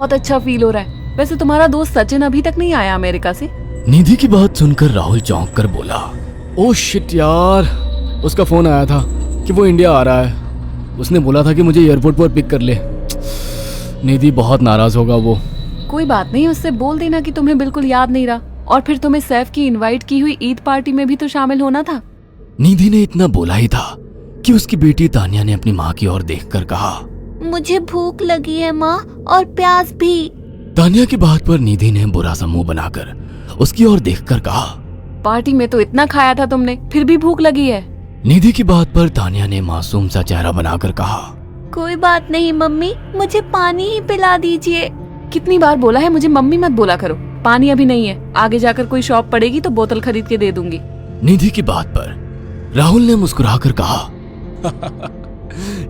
बहुत अच्छा फील हो रहा है। वैसे तुम्हारा दोस्त सचिन अभी तक नहीं आया अमेरिका से? निधि की बात सुनकर राहुल चौंक कर बोला, ओह शिट यार, उसका फोन आया था कि वो इंडिया आ रहा है। उसने बोला था कि मुझे एयरपोर्ट पर पिक कर ले। निधि बहुत नाराज होगा वो। कोई बात नहीं, उससे बोल देना कि तुम्हें बिल्कुल याद नहीं रहा, और फिर तुम्हें सैफ की इनवाइट की हुई ईद पार्टी में भी तो शामिल होना था। निधि ने इतना बोला ही था कि उसकी बेटी तानिया ने अपनी माँ की ओर देखकर कहा, मुझे भूख लगी है माँ, और प्यास भी। तानिया की बात पर निधि ने बुरा सा मुंह बनाकर उसकी ओर देखकर कहा, पार्टी में तो इतना खाया था तुमने, फिर भी भूख लगी है? निधि की बात पर तानिया ने मासूम सा चेहरा बनाकर कहा, कोई बात नहीं मम्मी, मुझे पानी ही पिला दीजिए। कितनी बार बोला है मुझे मम्मी मत बोला करो। पानी अभी नहीं है, आगे जाकर कोई शॉप पड़ेगी तो बोतल खरीद के दे दूंगी। निधि की बात पर राहुल ने मुस्कुराकर कहा,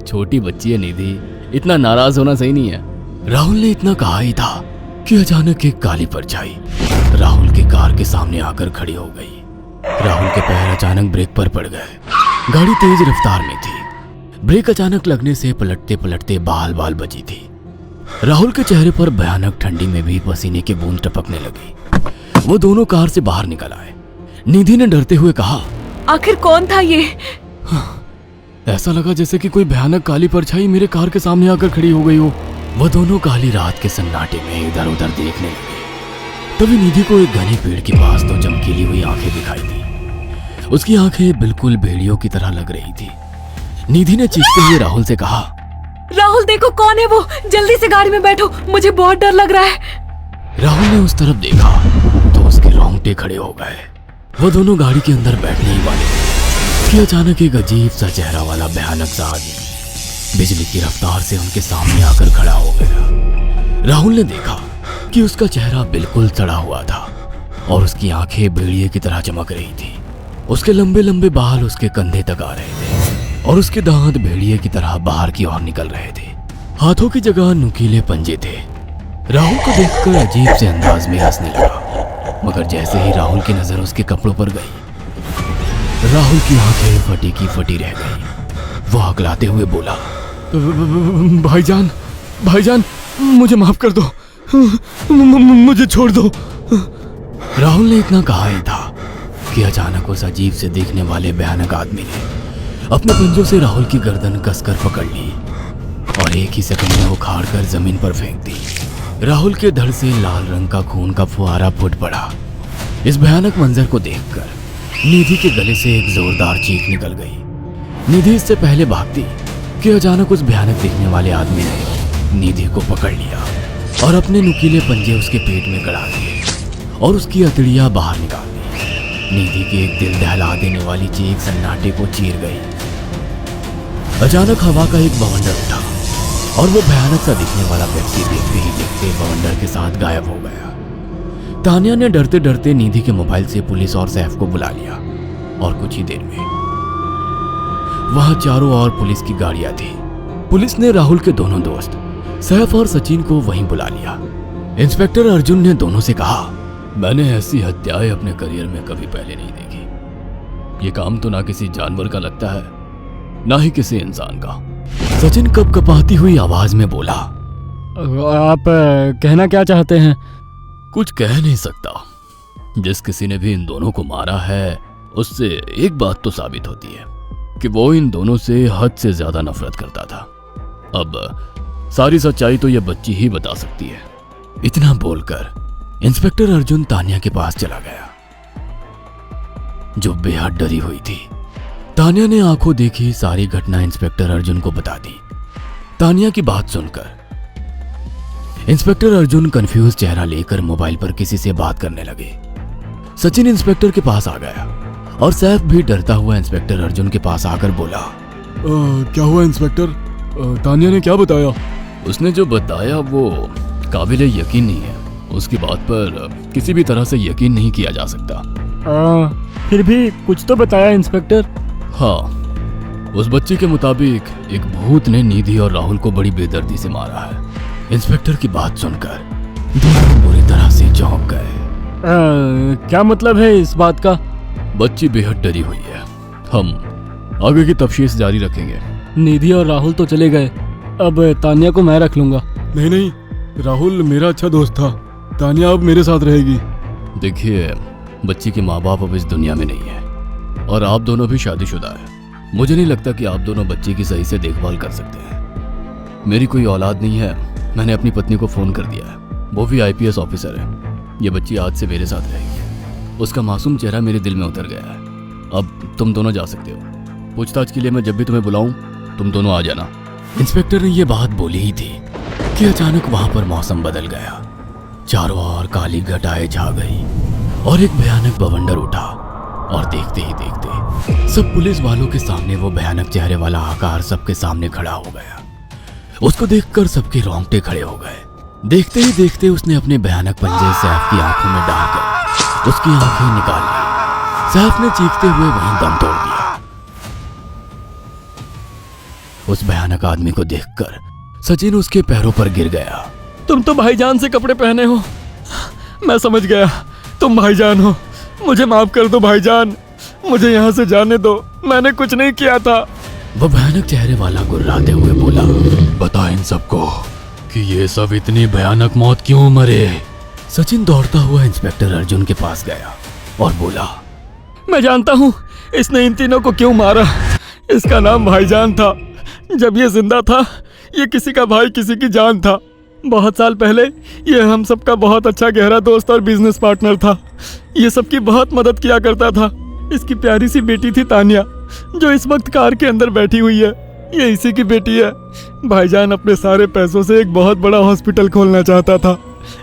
छोटी बच्ची है निधि, इतना नाराज होना सही नहीं है। राहुल ने इतना कहा ही था कि अचानक एक काली परछाई राहुल की कार के सामने आकर खड़ी हो गई। राहुल के पैर अचानक ब्रेक पर पड़ गए। गाड़ी तेज रफ्तार में थी। ब्रेक अचानक लगने से पलटते पलटते बाल बाल बची थी। राहुल के चेहरे पर भयानक ठंडी में भी पसीने की बूंद टपकने लगी। वो दोनों कार से बाहर निकल आए। निधि ने डरते हुए कहा, आखिर कौन था ये? ऐसा लगा जैसे कि कोई भयानक काली परछाई मेरे कार के सामने आकर खड़ी हो गई हो। वह दोनों काली रात के सन्नाटे में इधर उधर देखने लगे। तभी निधि को एक घने पेड़ के पास दो चमकीली हुई आंखें दिखाई दी। उसकी आंखें बिल्कुल भेड़ियों की तरह लग रही थी। निधि ने चीखते हुए राहुल से कहा, राहुल देखो कौन है वो, जल्दी से गाड़ी में बैठो, मुझे बहुत डर लग रहा है। राहुल ने उस तरफ देखा तो उसके रोंगटे खड़े हो गए। वो दोनों गाड़ी के अंदर बैठने ही वाले थे कि अचानक एक अजीब सा चेहरा वाला भयानक सा आदमी बिजली की रफ्तार से उनके सामने आकर खड़ा हो गया। राहुल ने देखा कि उसका चेहरा बिल्कुल सड़ा हुआ था और उसकी आंखें भेड़िए की तरह चमक रही थी। उसके लंबे लंबे बाल उसके कंधे तक आ रहे थे और उसके दांत भेड़िए की तरह बाहर की ओर निकल रहे थे। हाथों की जगह नुकीले पंजे थे। राहुल को देखकर अजीब से अंदाज में हंसने लगा, मगर जैसे ही राहुल की नजर उसके कपड़ों पर गई, राहुल की आंखें फटी की फटी रह गई। वो हकलाते हुए बोला, भाईजान, भाईजान, मुझे माफ कर दो, मुझे छोड़ दो। राहुल ने इतना कहा ही था कि अचानक उस अजीब से देखने वाले भयानक आदमी ने अपने पंजों से राहुल की गर्दन कसकर पकड़ ली और एक ही सेकंड में उखाड़ कर जमीन पर फेंक दी। राहुल के धड़ से लाल रंग का खून का फुहारा फूट पड़ा। इस भयानक मंजर को देखकर निधि के गले से एक जोरदार चीख निकल गई। निधि इससे पहले भागती कि अचानक उस भयानक दिखने वाले आदमी ने निधि को पकड़ लिया और अपने नुकीले पंजे उसके पेट में गड़ा दिए और उसकी अतड़ियां बाहर निकाल दी। निधि की एक दिल दहला देने वाली चीख सन्नाटे को चीर गई। अचानक हवा का एक बवंडर उठा और वो भयानक सा दिखने वाला व्यक्ति देखते ही देखते बवंडर के साथ गायब हो गया। तानिया ने डरते डरते निधि के मोबाइल से पुलिस और सैफ को बुला लिया और कुछ ही देर में वहां चारों ओर पुलिस की गाड़ियां थी। पुलिस ने राहुल के दोनों दोस्त सैफ और सचिन को वहीं बुला लिया। इंस्पेक्टर अर्जुन ने दोनों से कहा, मैंने ऐसी हत्याएं अपने करियर में कभी पहले नहीं देखी। ये काम तो ना किसी जानवर का लगता है, ना ही किसी इंसान का। सचिन कपकपाती हुई आवाज में बोला, आप कहना क्या चाहते हैं? कुछ कह नहीं सकता। जिस किसी ने भी इन दोनों को मारा है उससे एक बात तो साबित होती है कि वो इन दोनों से हद से ज्यादा नफरत करता था। अब सारी सच्चाई तो यह बच्ची ही बता सकती है। इतना बोलकर इंस्पेक्टर अर्जुन तानिया के पास चला गया, जो बेहद डरी हुई थी। तानिया ने आंखों देखी सारी घटना इंस्पेक्टर अर्जुन को बता दी। तानिया की बात सुनकर इंस्पेक्टर अर्जुन कंफ्यूज चेहरा लेकर मोबाइल पर किसी से बात करने लगे। सचिन इंस्पेक्टर के पास आ गया और सैफ भी डरता हुआ इंस्पेक्टर अर्जुन के पास आकर बोला, क्या हुआ इंस्पेक्टर? तानिया ने क्या बताया? उसने जो बताया वो काबिले यकीन नहीं है। उसकी बात पर किसी भी तरह से यकीन नहीं किया जा सकता। फिर भी कुछ तो बताया इंस्पेक्टर। हाँ, उस बच्ची के मुताबिक एक भूत ने निधि और राहुल को बड़ी बेदर्दी से मारा है। इंस्पेक्टर की बात सुनकर दोनों बुरी तरह से चौंक गए। क्या मतलब है इस बात का? बच्ची बेहद डरी हुई है। हम आगे की तफ्तीश जारी रखेंगे। निधि और राहुल तो चले गए, अब तानिया को मैं रख लूंगा। नहीं नहीं, राहुल मेरा अच्छा दोस्त था। तानिया अब मेरे साथ रहेगी। देखिए, बच्ची के माँ बाप अब इस दुनिया में नहीं है और आप दोनों भी शादीशुदा है। मुझे नहीं लगता कि आप दोनों बच्ची की सही से देखभाल कर सकते हैं। मेरी कोई औलाद नहीं है। मैंने अपनी पत्नी को फ़ोन कर दिया है, वो भी IPS ऑफिसर है। ये बच्ची आज से मेरे साथ रहेगी। उसका मासूम चेहरा मेरे दिल में उतर गया है। अब तुम दोनों जा सकते हो। पूछताछ के लिए मैं जब भी तुम्हें बुलाऊं तुम दोनों आ जाना। इंस्पेक्टर ने ये बात बोली ही थी कि अचानक वहां पर मौसम बदल गया। चारों ओर काली घटाएं छा गई और एक भयानक बवंडर उठा और देखते ही देखते सब पुलिस वालों के सामने वो भयानक चेहरे वाला आकार सबके सामने खड़ा हो गया। उसको देखकर सबके रोंगटे खड़े हो गए। देखते ही देखते उसने अपने भयानक पंजे सैफ की आंखों में डालकर उसकी आंखें निकाल ली। सैफ ने चीखते हुए वहीं दम तोड़ दिया। उस भयानक आदमी को देखकर सचिन उसके पैरों पर गिर गया। तुम तो भाईजान से कपड़े पहने हो। मैं समझ गया, तुम भाईजान हो। मुझे माफ कर दो भाईजान, मुझे यहाँ से जाने दो। मैंने कुछ नहीं किया था। वो भयानक चेहरे वाला गुर्राते हुए बोला, बता इन सबको कि ये सब इतनी भयानक मौत क्यों मरे। सचिन दौड़ता हुआ इंस्पेक्टर अर्जुन के पास गया और बोला, मैं जानता हूँ इसने इन तीनों को क्यों मारा। इसका नाम भाईजान था। जब ये जिंदा था ये किसी का भाई किसी की जान था। बहुत साल पहले ये हम सबका बहुत अच्छा गहरा दोस्त और बिजनेस पार्टनर था। ये सबकी बहुत मदद किया करता था। इसकी प्यारी सी बेटी थी तानिया, जो इस वक्त कार के अंदर बैठी हुई है। ये इसी की बेटी है। भाईजान अपने सारे पैसों से एक बहुत बड़ा हॉस्पिटल खोलना चाहता था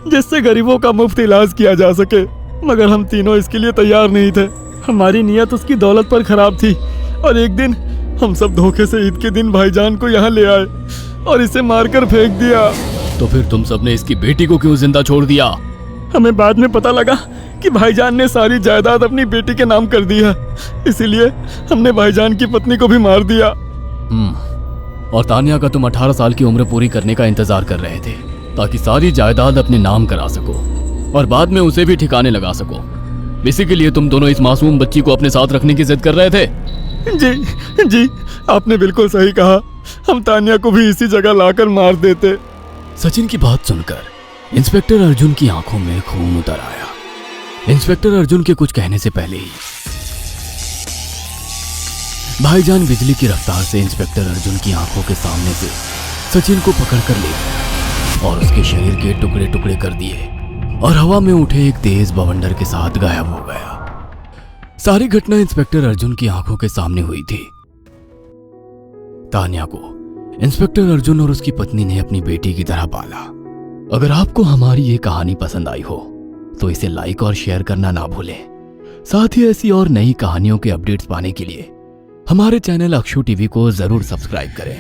जिससे गरीबों का मुफ्त इलाज किया जा सके, मगर हम तीनों इसके लिए तैयार नहीं थे। हमारी नीयत उसकी दौलत पर खराब थी और एक दिन हम सब धोखे से ईद के दिन भाईजान को यहाँ ले आए और इसे मारकर फेंक दिया। तो फिर तुम सबने इसकी बेटी को क्यों जिंदा छोड़ दिया? हमें बाद में पता लगा कि भाईजान ने सारी जायदाद अपनी बेटी के नाम कर दी है, इसीलिए हमने भाईजान की पत्नी को भी मार दिया। और तानिया का तुम 18 साल की उम्र पूरी करने का इंतजार कर रहे थे ताकि सारी जायदाद अपने नाम करा सको और बाद में उसे भी ठिकाने लगा सको। इसी के लिए तुम दोनों इस मासूम बच्ची को अपने साथ रखने की जिद कर रहे थे। जी, आपने बिल्कुल सही कहा। हम तानिया को भी इसी जगह लाकर मार देते। सचिन की बात सुनकर इंस्पेक्टर अर्जुन की आंखों में खून उतर आया। इंस्पेक्टर अर्जुन के कुछ कहने से पहले ही भाईजान बिजली की रफ्तार से इंस्पेक्टर अर्जुन की आंखों के सामने से सचिन को पकड़कर ले गया और उसके शरीर के टुकड़े टुकड़े कर दिए और हवा में उठे एक तेज बवंडर के साथ गायब हो गया। सारी घटना इंस्पेक्टर अर्जुन की आंखों के सामने हुई थी। तानिया को इंस्पेक्टर अर्जुन और उसकी पत्नी ने अपनी बेटी की तरह पाला। अगर आपको हमारी ये कहानी पसंद आई हो तो इसे लाइक और शेयर करना ना भूलें। साथ ही ऐसी और नई कहानियों के अपडेट्स पाने के लिए हमारे चैनल अक्षु टीवी को जरूर सब्सक्राइब करें।